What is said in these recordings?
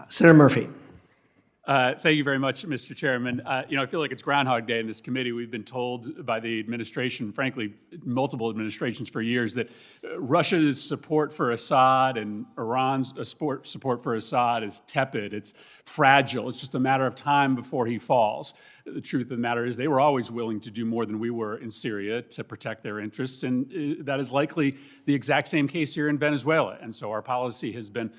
Senator Murphy. Thank you very much, Mr. Chairman. I feel like it's Groundhog Day in this committee. We've been told by the administration, frankly, multiple administrations for years, that Russia's support for Assad and Iran's support for Assad is tepid. It's fragile. It's just a matter of time before he falls. The truth of the matter is they were always willing to do more than we were in Syria to protect their interests, and that is likely the exact same case here in Venezuela. And so our policy has been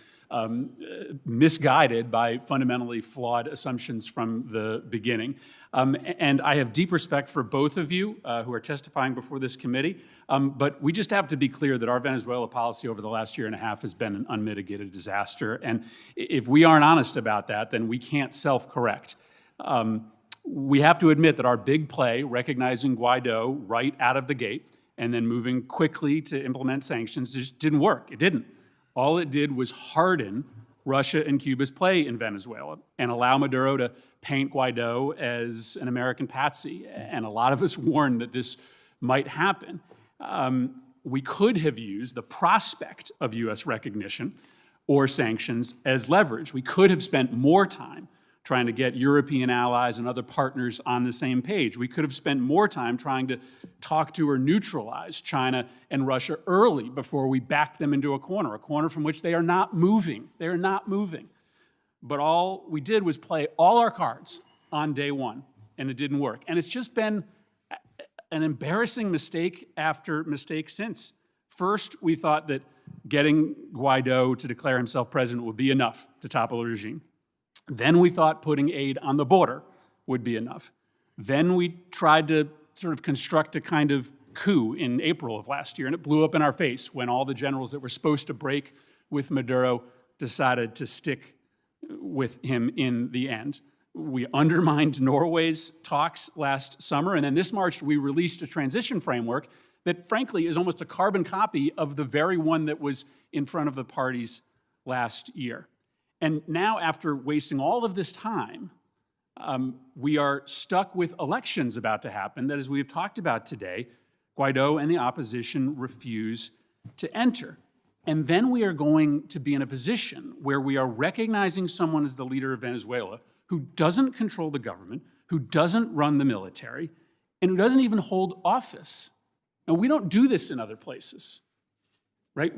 misguided by fundamentally flawed assumptions from the beginning. And I have deep respect for both of you who are testifying before this committee, but we just have to be clear that our Venezuela policy over the last year and a half has been an unmitigated disaster. And if we aren't honest about that, then we can't self-correct. We have to admit that our big play, recognizing Guaido right out of the gate and then moving quickly to implement sanctions, just didn't work. It didn't. All it did was harden Russia and Cuba's play in Venezuela and allow Maduro to paint Guaido as an American patsy. And a lot of us warned that this might happen. We could have used the prospect of U.S. recognition or sanctions as leverage. We could have spent more time trying to get European allies and other partners on the same page. We could have spent more time trying to talk to or neutralize China and Russia early before we backed them into a corner from which they are not moving. They are not moving. But all we did was play all our cards on day one, and it didn't work. And it's just been an embarrassing mistake after mistake since. First, we thought that getting Guaido to declare himself president would be enough to topple the regime. Then we thought putting aid on the border would be enough. Then we tried to sort of construct a kind of coup in April of last year, and it blew up in our face when all the generals that were supposed to break with Maduro decided to stick with him in the end. We undermined Norway's talks last summer, and then this March we released a transition framework that frankly is almost a carbon copy of the very one that was in front of the parties last year. And now, after wasting all of this time, we are stuck with elections about to happen that, as we have talked about today, Guaido and the opposition refuse to enter. And then we are going to be in a position where we are recognizing someone as the leader of Venezuela who doesn't control the government, who doesn't run the military, and who doesn't even hold office. Now, we don't do this in other places, right?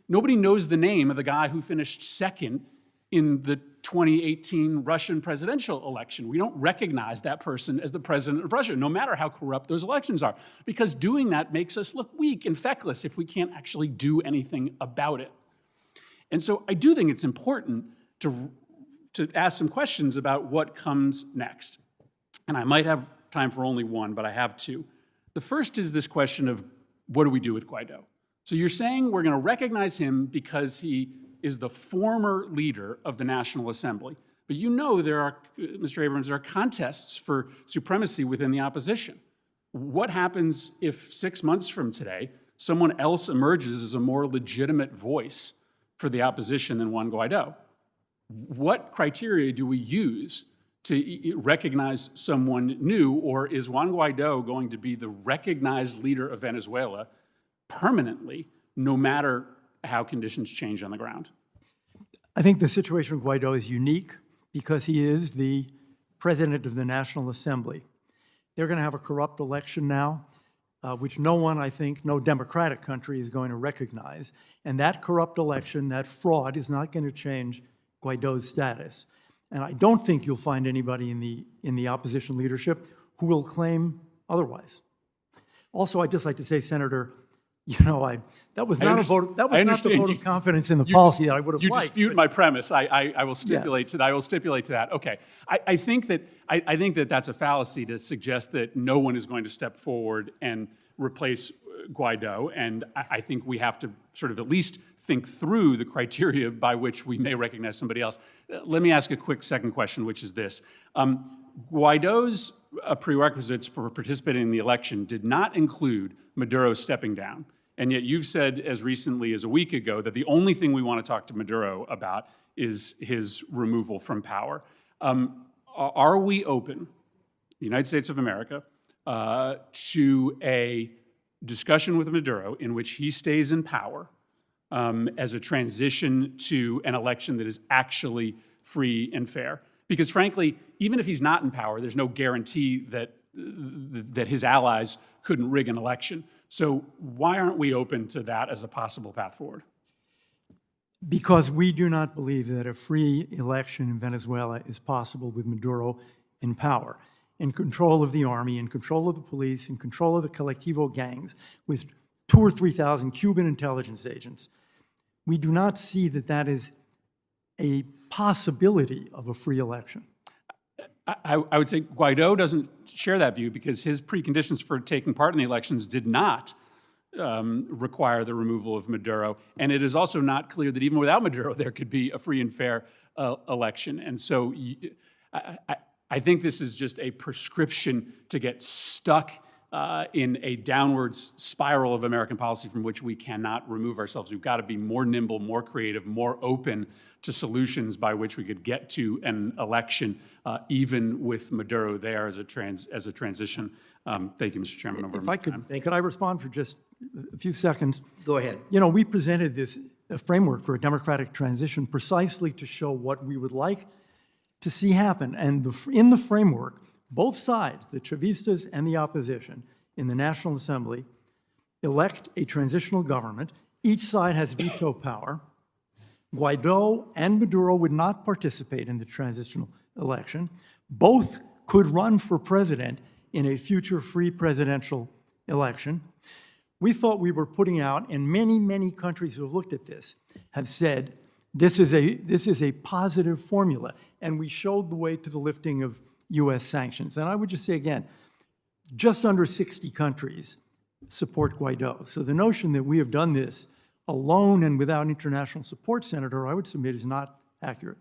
Nobody knows the name of the guy who finished second in the 2018 Russian presidential election. We don't recognize that person as the president of Russia, no matter how corrupt those elections are, because doing that makes us look weak and feckless if we can't actually do anything about it. And so I do think it's important to ask some questions about what comes next. And I might have time for only one, but I have two. The first is this question of what do we do with Guaido? So you're saying we're going to recognize him because he is the former leader of the National Assembly. But you know there are, Mr. Abrams, there are contests for supremacy within the opposition. What happens if 6 months from today, someone else emerges as a more legitimate voice for the opposition than Juan Guaido? What criteria do we use to recognize someone new, or is Juan Guaido going to be the recognized leader of Venezuela permanently, no matter how conditions change on the ground? I think the situation with Guaido is unique because he is the president of the National Assembly. They're going to have a corrupt election now, which no one, I think, no democratic country is going to recognize. And that corrupt election, that fraud, is not going to change Guaido's status. And I don't think you'll find anybody in the opposition leadership who will claim otherwise. Also, I'd just like to say, Senator, that was not a vote. That was not the vote of confidence in the policy that I would have liked. You dispute my premise. I will stipulate to that. I will stipulate to that. Okay. I think that that's a fallacy to suggest that no one is going to step forward and replace Guaido. And I think we have to sort of at least think through the criteria by which we may recognize somebody else. Let me ask a quick second question, which is this. Guaido's prerequisites for participating in the election did not include Maduro stepping down. And yet you've said as recently as a week ago that the only thing we want to talk to Maduro about is his removal from power. Are we open, the United States of America, to a discussion with Maduro in which he stays in power as a transition to an election that is actually free and fair. Because frankly, even if he's not in power, there's no guarantee that his allies couldn't rig an election. So why aren't we open to that as a possible path forward? Because we do not believe that a free election in Venezuela is possible with Maduro in power, in control of the army, in control of the police, in control of the colectivo gangs, with 2,000 or 3,000 Cuban intelligence agents. We do not see that that is a possibility of a free election. I would say Guaido doesn't share that view because his preconditions for taking part in the elections did not require the removal of Maduro. And it is also not clear that even without Maduro, there could be a free and fair election. And so I think this is just a prescription to get stuck in a downwards spiral of American policy from which we cannot remove ourselves. We've got to be more nimble, more creative, more open to solutions by which we could get to an election, even with Maduro there as a transition. Thank you, Mr. Chairman. If I could, could I respond for just a few seconds? Go ahead. You know, we presented this framework for a democratic transition precisely to show what we would like to see happen. And in the framework, both sides, the Chavistas and the opposition in the National Assembly, elect a transitional government. Each side has veto power. Guaido and Maduro would not participate in the transitional election. Both could run for president in a future free presidential election. We thought we were putting out, and many, many countries who have looked at this have said, this is a positive formula. And we showed the way to the lifting of US sanctions. And I would just say again, just under 60 countries support Guaido. So the notion that we have done this alone and without international support, Senator, I would submit is not accurate.